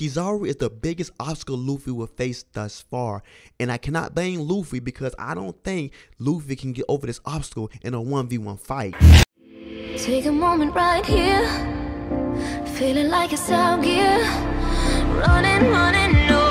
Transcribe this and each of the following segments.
Kizaru is the biggest obstacle Luffy will face thus far, and I cannot blame Luffy because I don't think Luffy can get over this obstacle in a 1v1 fight. Take a moment right here, feeling like it's out gear, running, no.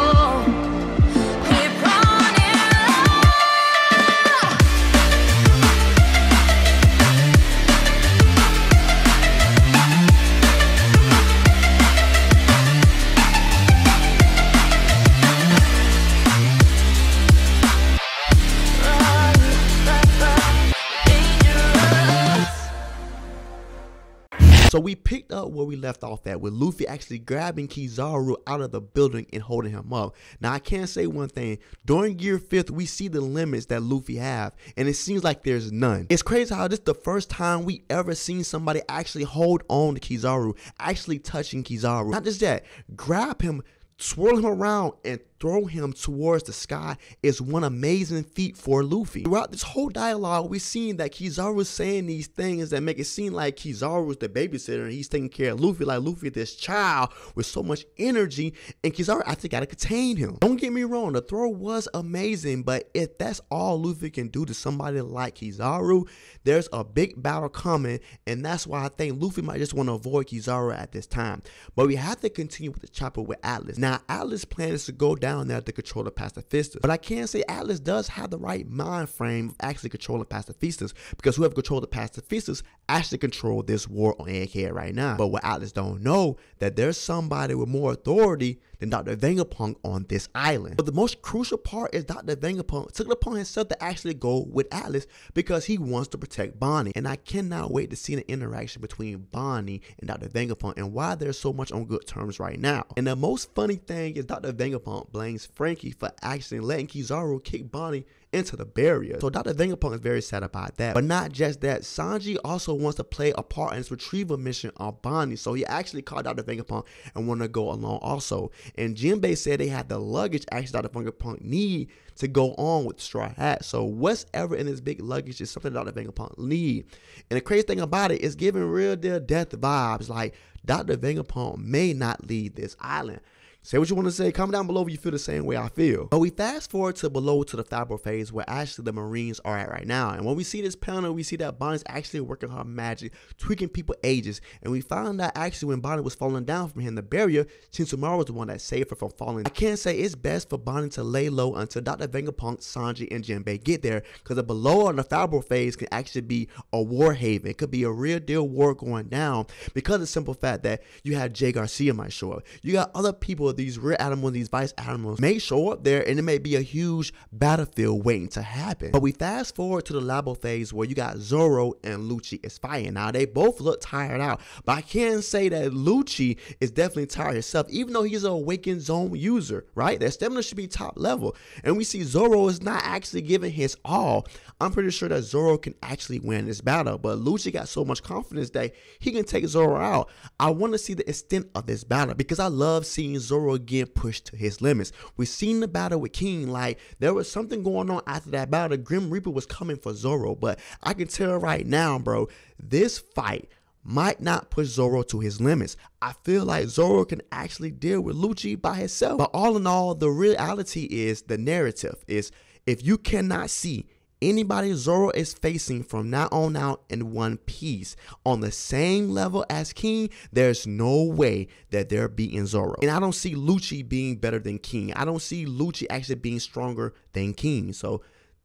So we picked up where we left off at with Luffy actually grabbing Kizaru out of the building and holding him up. Now I can say one thing, during Gear 5th we see the limits that Luffy have and it seems like there's none. It's crazy how this is the first time we ever seen somebody actually hold on to Kizaru, actually touching Kizaru. Not just that, grab him, swirl him around and throw him towards the sky is one amazing feat for Luffy. Throughout this whole dialogue, we're seeing that Kizaru is saying these things that make it seem like Kizaru is the babysitter and he's taking care of Luffy, like Luffy is this child with so much energy, and Kizaru actually gotta contain him. Don't get me wrong, the throw was amazing, but if that's all Luffy can do to somebody like Kizaru, there's a big battle coming, and that's why I think Luffy might just want to avoid Kizaru at this time. But we have to continue with the chopper with Atlas. Now, Atlas' plan is to go down there to control the pacifistas, but I can say Atlas does have the right mind frame of actually controlling pacifistas, because whoever controls the pacifistas actually control this war on Egghead right now. But what Atlas don't know, that there's somebody with more authority than Dr. Vegapunk on this island. But the most crucial part is Dr. Vegapunk took it upon himself to actually go with Atlas because he wants to protect Bonnie. And I cannot wait to see the interaction between Bonnie and Dr. Vegapunk and why they're so much on good terms right now. And the most funny thing is Dr. Vegapunk blames Frankie for actually letting Kizaru kick Bonnie into the barrier. So Dr. Vegapunk is very sad about that. But not just that, Sanji also wants to play a part in this retrieval mission on Bonnie. So he actually called Dr. Vegapunk and wanted to go along also. And Jinbei said they had the luggage actually Dr. Vegapunk need to go on with the Straw Hat. So whatever in this big luggage is something Dr. Vegapunk need. And the crazy thing about it is giving real deal death vibes. Like Dr. Vegapunk may not leave this island. Say what you want to say. Comment down below if you feel the same way I feel. But we fast forward to below to the Fabro phase where actually the Marines are at right now. And when we see this panel, we see that Bonnie's actually working her magic, tweaking people's ages. And we found out actually when Bonnie was falling down from hitting the barrier, Shinsumaru was the one that saved her from falling. I can't say it's best for Bonnie to lay low until Dr. Vegapunk, Sanji, and Jinbei get there, because the below on the Fabro phase can actually be a war haven. It could be a real deal war going down because of the simple fact that you have Jay Garcia might show up. You got other people, these rear animals, these vice animals may show up there, and it may be a huge battlefield waiting to happen. But we fast forward to the Labo phase where you got Zoro and Lucci is fighting. Now they both look tired out, but I can say that Lucci is definitely tired himself, even though he's an awakened zone user, right? Their stamina should be top level, and we see Zoro is not actually giving his all. I'm pretty sure that Zoro can actually win this battle, but Lucci got so much confidence that he can take Zoro out. I want to see the extent of this battle because I love seeing Zoro get pushed to his limits. We've seen the battle with King, like there was something going on after that battle. Grim Reaper was coming for Zoro, but I can tell right now, bro, this fight might not push Zoro to his limits. I feel like Zoro can actually deal with Lucci by himself. But all in all, the reality is, the narrative is, if you cannot see anybody Zoro is facing from now on out in One Piece on the same level as King, there's no way that they're beating Zoro. And I don't see Lucci being better than King. I don't see Lucci actually being stronger than King. So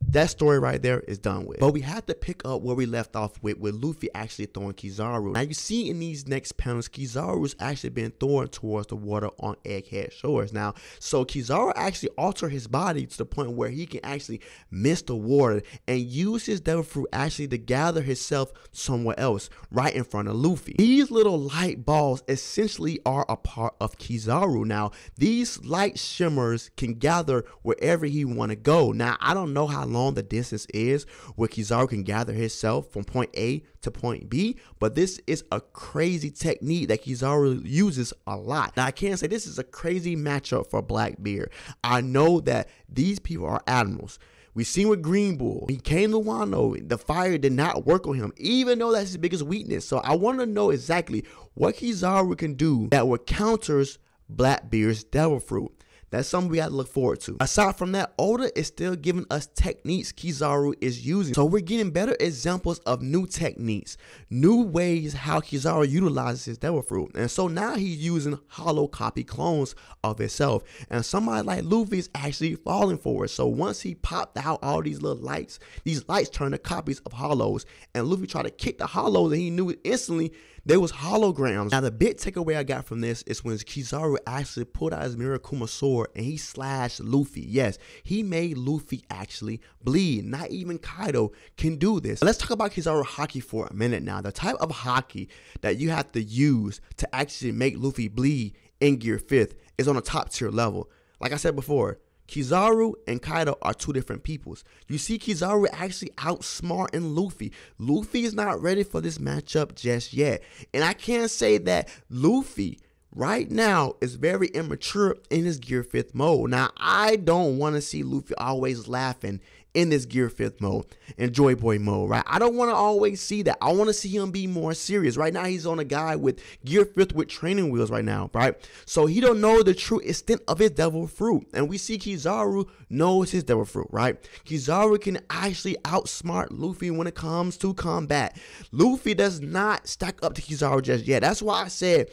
that story right there is done with. But we have to pick up where we left off with Luffy actually throwing Kizaru. Now you see in these next panels, Kizaru's actually been thrown towards the water on Egghead Shores. Now, so Kizaru actually altered his body to the point where he can actually miss the water and use his devil fruit actually to gather himself somewhere else, right in front of Luffy. These little light balls essentially are a part of Kizaru. Now, these light shimmers can gather wherever he want to go. Now, I don't know how long the distance is where Kizaru can gather himself from point A to point B, but this is a crazy technique that Kizaru uses a lot. Now I can say this is a crazy matchup for Blackbeard. I know that these people are animals. We seen with Green Bull, he came to Wano, the fire did not work on him, even though that's his biggest weakness. So I want to know exactly what Kizaru can do that would counters Blackbeard's devil fruit. That's something we got to look forward to. Aside from that, Oda is still giving us techniques Kizaru is using. So we're getting better examples of new techniques, new ways how Kizaru utilizes his devil fruit. And so now he's using hollow copy clones of himself. And somebody like Luffy is actually falling for it. So once he popped out all these little lights, these lights turn to copies of hollows. And Luffy tried to kick the hollows and he knew it instantly. There was holograms. Now the big takeaway I got from this is when Kizaru actually pulled out his Mirakuma sword and he slashed Luffy. Yes, he made Luffy actually bleed. Not even Kaido can do this. Let's talk about Kizaru Haki for a minute now. The type of Haki that you have to use to actually make Luffy bleed in Gear 5th is on a top tier level. Like I said before, Kizaru and Kaido are two different peoples. You see Kizaru actually outsmarting Luffy. Luffy is not ready for this matchup just yet. And I can't say that Luffy right now is very immature in his Gear 5th mode. Now, I don't want to see Luffy always laughing in this Gear 5th mode and Joy Boy mode, right? I don't want to always see that. I want to see him be more serious. Right now, he's on a guy with Gear 5th with training wheels right now, right? So he don't know the true extent of his devil fruit. And we see Kizaru knows his devil fruit, right? Kizaru can actually outsmart Luffy when it comes to combat. Luffy does not stack up to Kizaru just yet. That's why I said,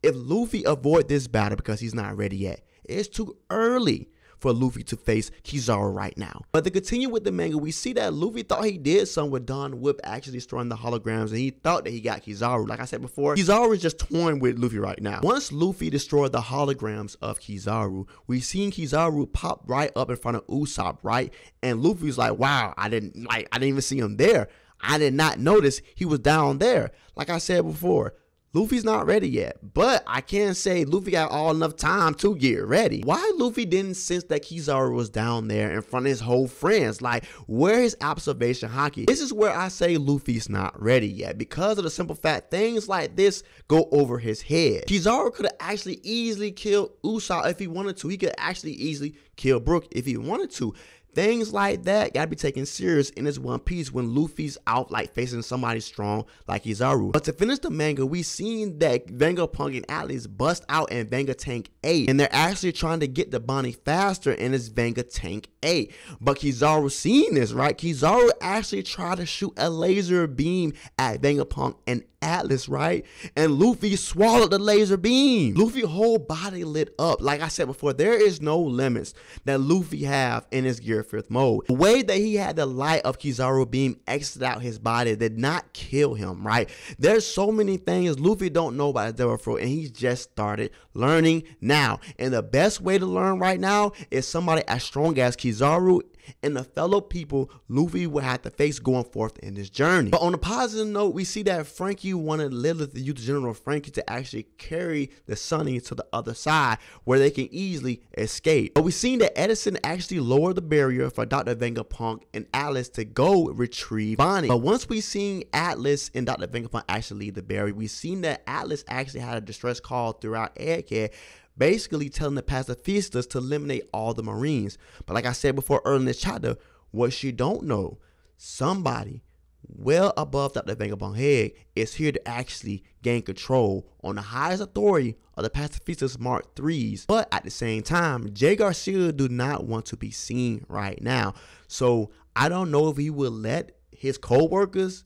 if Luffy avoid this battle because he's not ready yet, it's too early for Luffy to face Kizaru right now. But to continue with the manga, we see that Luffy thought he did something with Don Whip actually destroying the holograms, and he thought that he got Kizaru. Like I said before, Kizaru is just toying with Luffy right now. Once Luffy destroyed the holograms of Kizaru, we seen Kizaru pop right up in front of Usopp, right? And Luffy's like, wow, I didn't even see him there. I did not notice he was down there. Like I said before, Luffy's not ready yet, but I can't say Luffy got all enough time to get ready. Why Luffy didn't sense that Kizaru was down there in front of his whole friends? Like, where is observation haki? This is where I say Luffy's not ready yet, because of the simple fact things like this go over his head. Kizaru could have actually easily killed Usopp if he wanted to. He could actually easily kill Brook if he wanted to. Things like that gotta be taken serious in this One Piece when Luffy's out like facing somebody strong like Kizaru. But to finish the manga, we seen that Vegapunk and Atlas bust out in Vegapunk 8, and they're actually trying to get the Bonnie faster in this Vegapunk 8. But Kizaru seen this, right? Kizaru actually tried to shoot a laser beam at Vegapunk and Atlas, right? And Luffy swallowed the laser beam. Luffy's whole body lit up. Like I said before, there is no limits that Luffy have in his Gear 5th mode. The way that he had the light of Kizaru beam exit out his body did not kill him, right? There's so many things Luffy don't know about his devil fruit, and he's just started learning now. And the best way to learn right now is somebody as strong as Kizaru and the fellow people Luffy will have to face going forth in this journey. But on a positive note, we see that Frankie wanted Lilith to use General Frankie to actually carry the Sunny to the other side where they can easily escape. But we've seen that Edison actually lowered the barrier for Dr. Vegapunk and Atlas to go retrieve Bonnie. But once we seen Atlas and Dr. Vegapunk actually leave the barrier, we've seen that Atlas actually had a distress call throughout Egghead, basically telling the pacifistas to eliminate all the Marines. But like I said before earlier in this chapter, what she don't know, somebody well above Dr. Vegapunk head is here to actually gain control on the highest authority of the pacifistas Mark 3s. But at the same time, Jay Garcia do not want to be seen right now. So I don't know if he will let his co-workers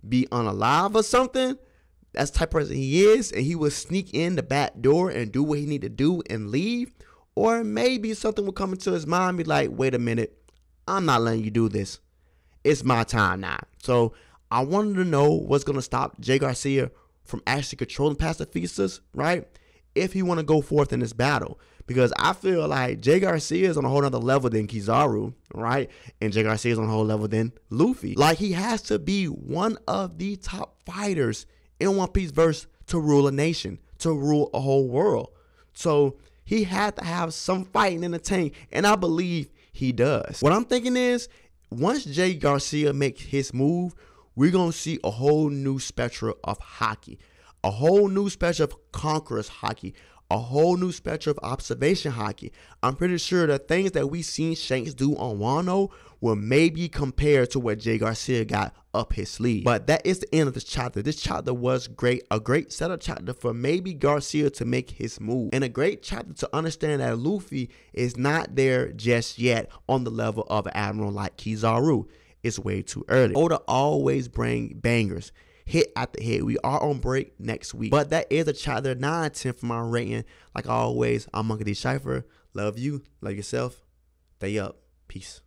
be unalive or something. That's the type of person he is, and he will sneak in the back door and do what he need to do and leave. Or maybe something will come into his mind and be like, wait a minute, I'm not letting you do this. It's my time now. So I wanted to know what's going to stop Jay Garcia from actually controlling pacifistas, right? If he want to go forth in this battle. Because I feel like Jay Garcia is on a whole other level than Kizaru, right? And Jay Garcia is on a whole level than Luffy. Like, he has to be one of the top fighters in One Piece verse to rule a nation, to rule a whole world. So he had to have some fighting in the tank, and I believe he does. What I'm thinking is, once Jay Garcia makes his move, we're going to see a whole new spectrum of hockey, a whole new spectrum of Conqueror's hockey, a whole new spectrum of observation hockey. I'm pretty sure the things that we seen Shanks do on Wano will maybe compare to what Jay Garcia got up his sleeve. But that is the end of this chapter. This chapter was great, a great setup chapter for maybe Garcia to make his move, and a great chapter to understand that Luffy is not there just yet on the level of an admiral like Kizaru. It's way too early. Oda always bring bangers, hit after hit. We are on break next week, but that is a chapter 9/10 for my rating. Like always, I'm Monkey D. Schyver. Love you, love yourself. Stay up. Peace.